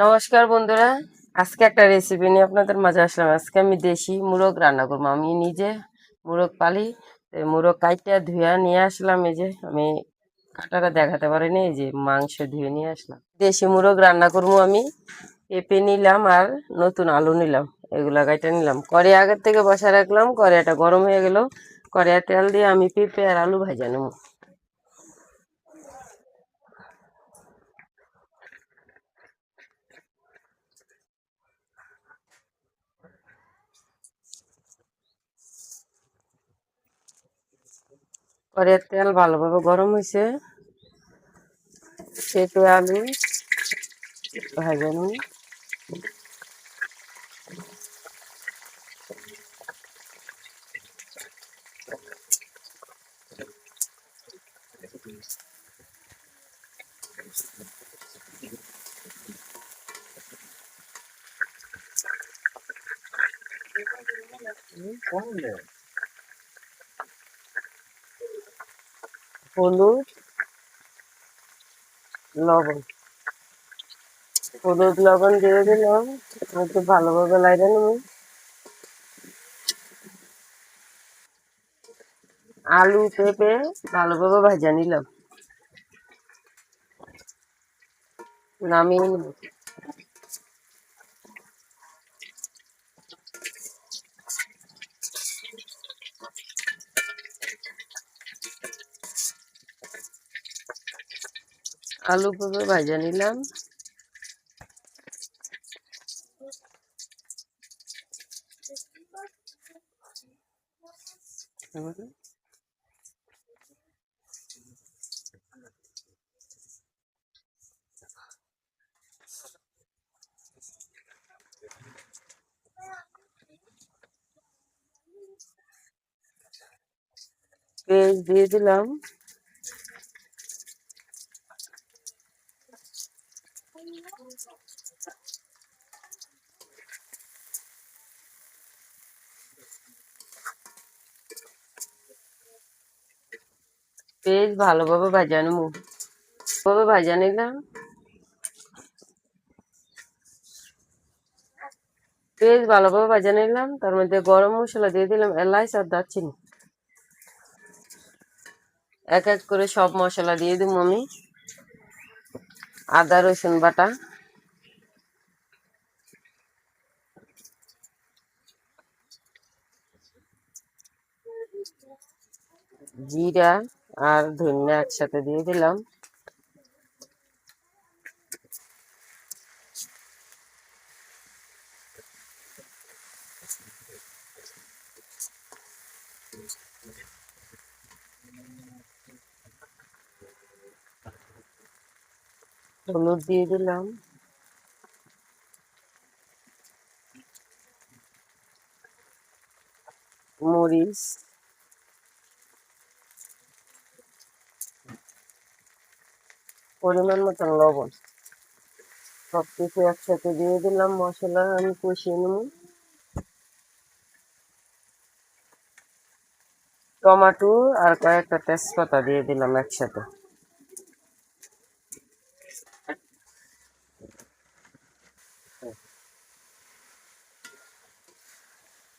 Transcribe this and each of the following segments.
নমস্কার বন্ধুরা, আজকে একটা রেসিপি নিয়ে আপনাদের মাঝে আসলাম। আজকে আমি দেশি মুরগ রান্না করবো। আমি নিজে মুরগ পালি। তো মুরগ কাইটা ধুয়া নিয়ে আসলাম। এই যে আমি কাটাটা দেখাতে পারিনি, এই যে মাংস ধুয়ে নিয়ে আসলাম। দেশি মুরগ রান্না করবো আমি। পেঁপে নিলাম আর নতুন আলু নিলাম, এগুলা কাইটা নিলাম। কড়াই আগের থেকে বসা রাখলাম, কড়াইটা গরম হয়ে গেল। কড়াইয়ে তেল দিয়ে আমি পেঁপে আর আলু ভাজা নেব। কড়াইয়ের তেল ভালোভাবে গরম হয়েছে, পেঁপে আলু ভাজা নেব। হলুদ, লবণ, হলুদ লবণ দিয়ে দিলাম। একটু ভালোভাবে লাইড়ে নেব। আলু পেঁপে ভালোভাবে ভাজা নিলাম, নামিয়ে নেব। আলু পেঁপে ভাজা নিলাম। পেঁয়াজ দিয়ে দিলাম। পেঁয়াজ ভালোভাবে ভাজা নেব, ভালোভাবে ভাজা নিলাম। পেঁয়াজ ভালোভাবে ভাজা নিলাম, তার মধ্যে গরম মশলা দিয়ে দিলাম, এলাচ আর দারচিনি। এক এক করে সব মশলা দিয়ে দিব আমি। আদা রসুন বাটা, জিরা আর ধনিয়া একসাথে দিয়ে দিলাম। হলুদ দিয়ে দিলাম। মরিচ, পরিমাণ মতন লবণ, সবকিছু একসাথে দিয়ে দিলাম। মশলা আমি কষিয়ে নেব। টমেটো আর কয়েকটা তেজপাতা দিয়ে দিলাম একসাথে।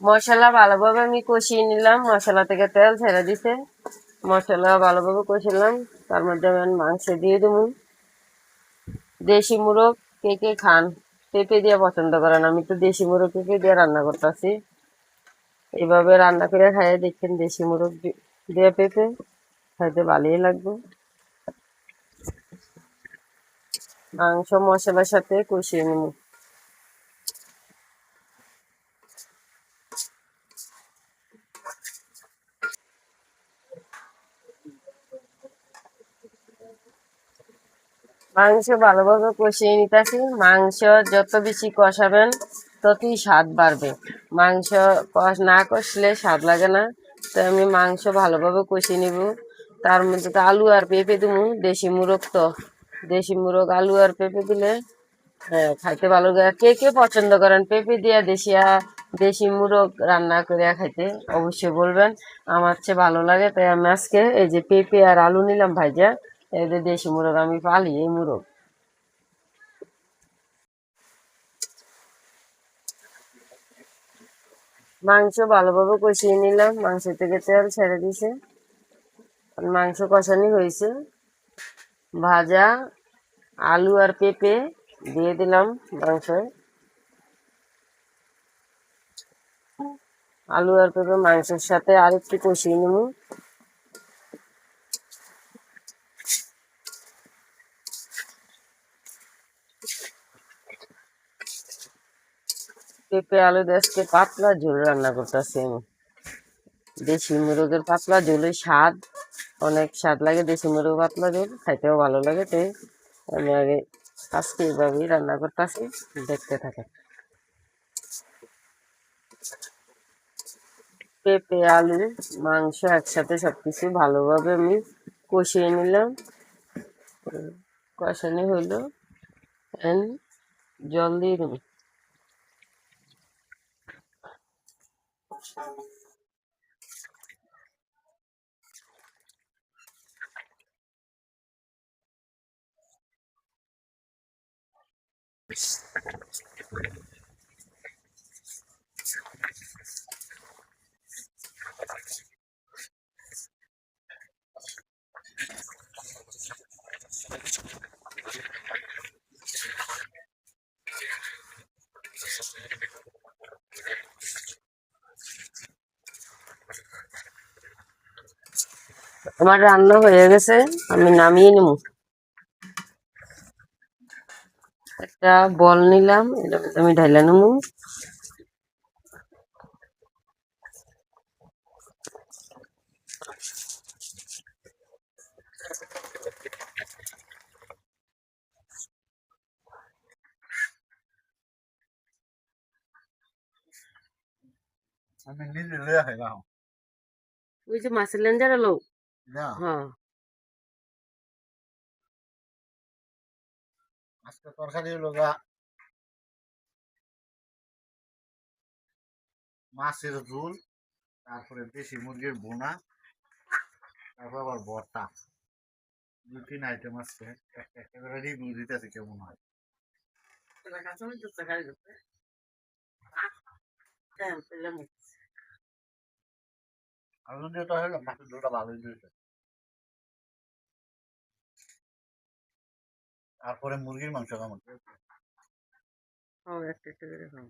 মশলা ভালোভাবে আমি কষিয়ে নিলাম, মশলা থেকে তেল ছেড়ে দিতে। মশলা ভালোভাবে কষিলাম, তার মধ্যে আমি মাংস দিয়ে দেবো। দেশি মুরগ কে কে খান, পেঁপে দিয়ে পছন্দ করেন, আমি তো দেশি মুরগ পেঁপে দিয়ে রান্না করতেছি। এইভাবে রান্না করে খাইয়ে দেখেন, দেশি মুরগ দিয়ে পেঁপে খাইতে ভালোই লাগবে। মাংস মশলার সাথে কষিয়ে নেব। মাংস ভালোভাবে কষিয়ে নিতেছি। মাংস যত বেশি কষাবেন ততই স্বাদ বাড়বে। মাংস না কষলে স্বাদ লাগে না। তো আমি মাংস ভালোভাবে কষিয়ে নিব। তার মধ্যে তো আলু আর পেঁপে দেবো। দেশি মুরগ তো, দেশি মুরগ আলু আর পেঁপে দিলে হ্যাঁ খাইতে ভালো লাগে। কে কে পছন্দ করেন পেঁপে দিয়া দেশি মুরগ রান্না করে খাইতে, অবশ্যই বলবেন। আমার চেয়ে ভালো লাগে, তাই আমি আজকে এই যে পেঁপে আর আলু নিলাম ভাইজা। এই যে দেশি মুরগ আমি পালি, এই মুরগ। মাংস ভালোভাবে কষিয়ে নিলাম, মাংস থেকে তেল ছেড়ে দিছে, মাংস কষানি হয়েছে। ভাজা আলু আর পেঁপে দিয়ে দিলাম মাংস। আলু আর পেঁপে মাংসের সাথে আর একটু কষিয়ে নেব। পেঁপে আলু দিয়ে পাতলা ঝোল রান্না করতেছি আমি। দেশি মুরগের পাতলা ঝোলের স্বাদ, অনেক স্বাদ লাগে। দেশি মুরগের পাতলা ঝোল খাইতেও ভালো লাগে। তাই আমি আগে আজকে এইভাবেই রান্না করতেছি, দেখতে থাকে। পেঁপে আলু মাংস একসাথে সবকিছু ভালোভাবে আমি কষিয়ে নিলাম। কষানি হইলো, জল দিয়ে দেবো। আমার রান্না হয়ে গেছে, আমি নামিয়ে নেব। একটা বল নিলাম, এটা আমি ঢাইলা নেব। আমি নিজে লইয়া খাইলাম ওই যে মাছের লেঞ্জার আলো। না। হ্যাঁ, আজকে তরকারি হলো গা মাছের ঝোল, তারপরে দেশি মুরগির বোনা, তারপর আবার ভর্তা। 2-3 আইটেম আছে, একটা একটা করে রিভিউ দিতেছে কেমন হয়। আমি যেটা হলো মাছের ঝোলটা ভালোই দিয়েছে। তারপরে মুরগির মাংস কেমন? একটা একটা করে খাও।